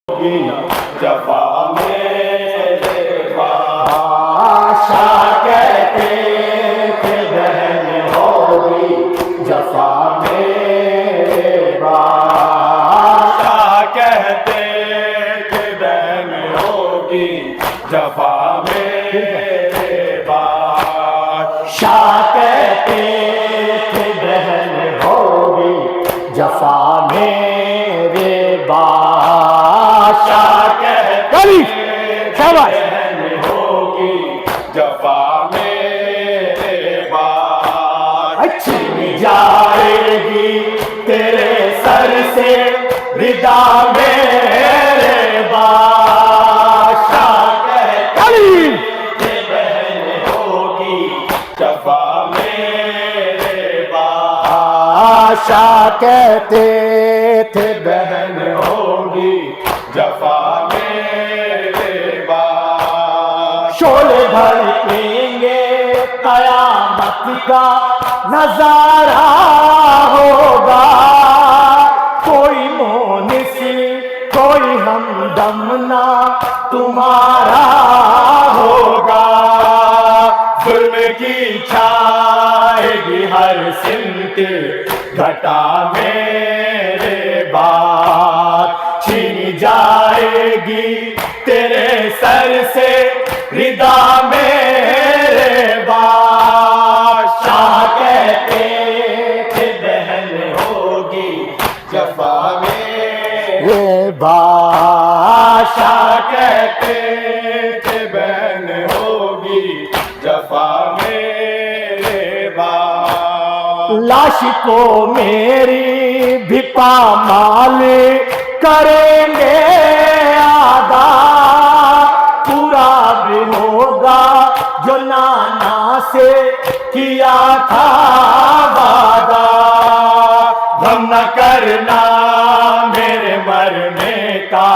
جفا میرے بادشاہ کہتے تھے بہن ہوگی جفا میرے بادشاہ کہتے تھے بہن ہوگی جفا میرے بادشاہ کہتے تھے بہن ہوگی جفا میرے بادشاہ کہتے بہن ہوگی جفا میرے بادشاہ جائے گی تیرے سر سے ردا میرے بادشاہ کہتے بہن ہوگی جفا میرے بادشاہ کہتے تھے بہن ہوگی جفا میرے بادشاہ شعلے بھڑکیں گے قیامت کا نظارہ ہوگا کوئی مونس کوئی ہمدم نہ تمہارا ہوگا ظلم کی چھائے گی ہر سمت گھٹا میرے بعد چھین جائے گی تیرے سر سے ردا میرے بادشاہ کہتے تھے بہن ہوگی جفا میرے بادشاہ کہتے تھے بہن ہوگی جفا میرے بادشاہ لاش کو میری بھی پامال کریں گے آدھا پورا بھی ہوگا جو نانا سے کیا تھا وعدہ غم نہ کرنا میرے مرنے کا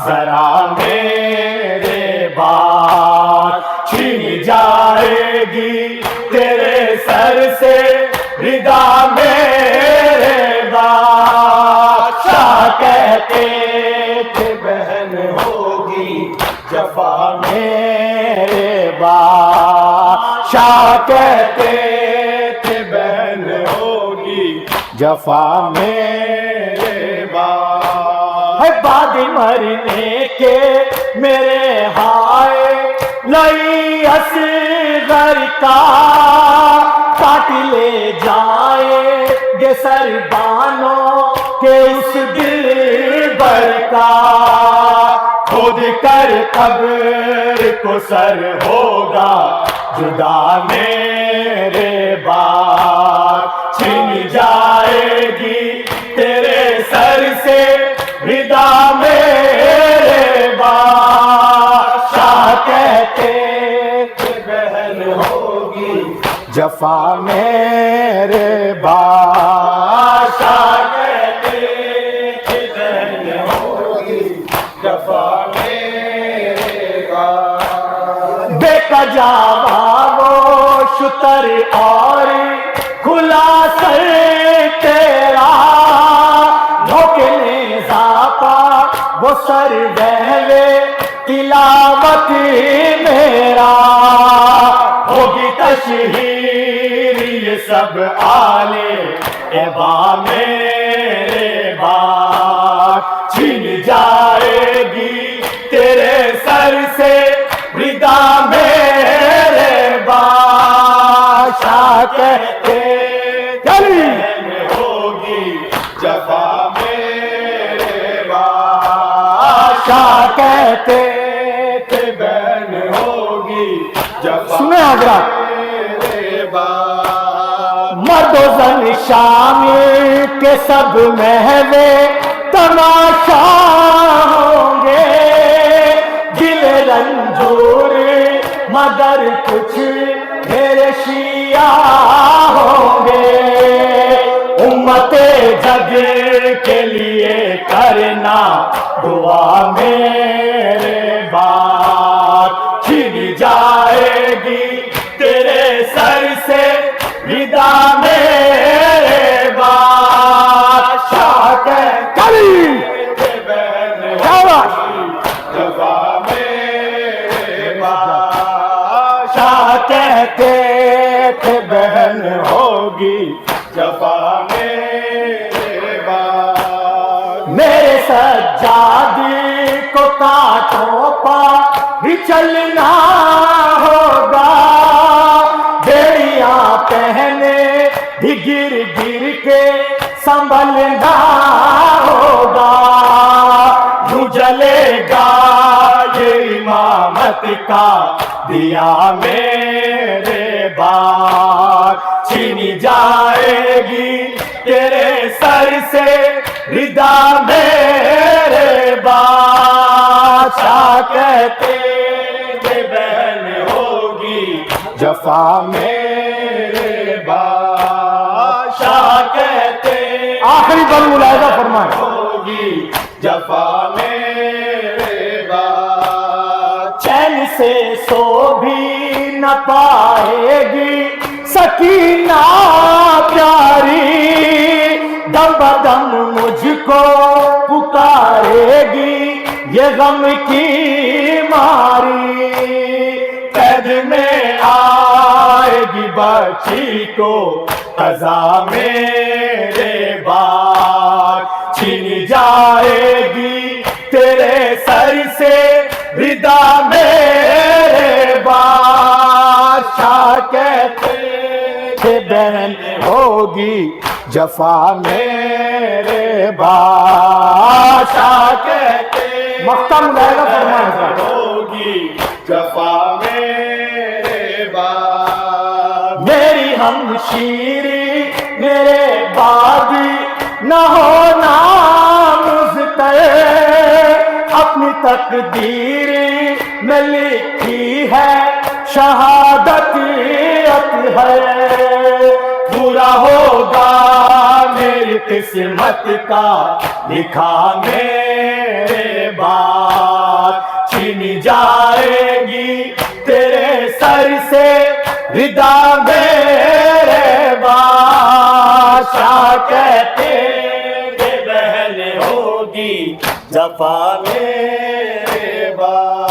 ذرا میرے بعد چھین جائے گی تیرے سر سے ردا میرے بادشاہ کہتے تھے بہن ہوگی جفا میرے بادشاہ کہتے تھے بہن ہوگی جفا میرے بعد مرنے کے میرے ہائے لئی اصغر کا کاٹ لے جائے گے سر بانوں کے اس دل بر کا کھود کر قبر کو سر ہوگا جدا میرے بعد چھن جائے گی تیرے سر سے ردا میرے بادشاہ کہتے تھے بہن ہوگی جفا میرے بادشاہ کہتے تھے بہن ہوگی جفا میرے بادشاہ بے کجاوا وہ شتر اور کھلا سر تیرا دھوکنے زاپا وہ سر بہوے تلاوت میرا ہوگی تشہیر یہ سب آلے ابا میرے بعد چھین جائے گی تیرے سر سے ردا میرے بادشاہ کہتے بہن ہوگی جفا میرے بادشاہ کہتے تھے بہن ہوگی جفا میرے بادشاہ مرد و زن شام کے سب محوے تماشا ہوں گے دل رنجور مگر کچھ میرے شیعہ ہوں گے امت جگ کے لیے کرنا دعا میرے بعد چھن جائے گی تیرے سر سے ردا میرے بعد شاہ کہتے بہن سجادی کو کانٹوں پر ہی چلنا ہوگا، بیڑیاں پہنے بھی گر گر کے سنبھلنا ہوگا، یوں جلے گا یہ امامت کا دیا میرے بعد، چھینی جائے گی تیرے سر سے ردا میرے بعد، شاہ کہتے کہ بہن ہوگی جفا میرے بعد، شاہ کہتے آخری بل ملاحظہ فرمائیں ہوگی جفا میرے بعد، چین سے سو بھی نہ پائے گی سکینہ پیاری، دم بدم مجھ کو پکارے گی یہ غم کی ماری، قید میں آئے گی بچی کو قضا میرے بعد، چھین جائے گی تیرے سر سے ردا میرے بعد، شاہ کہتے کہ بہن ہوگی جفا میرے بعد، شاہ کہتے مختم لائے گا فرمائیں ہوگی جفا میرے بعد، میری ہمشیری میرے بادی نہ ہونا مزتر، اپنی تقدیر میں لکھی ہے شہادت ہے، پورا ہوگا میری قسمت کا لکھا میرے بعد، چھینی جائے گی تیرے سر سے ردا میرے بعد، شاہ کہتے کہ بہن ہوگی جفا میں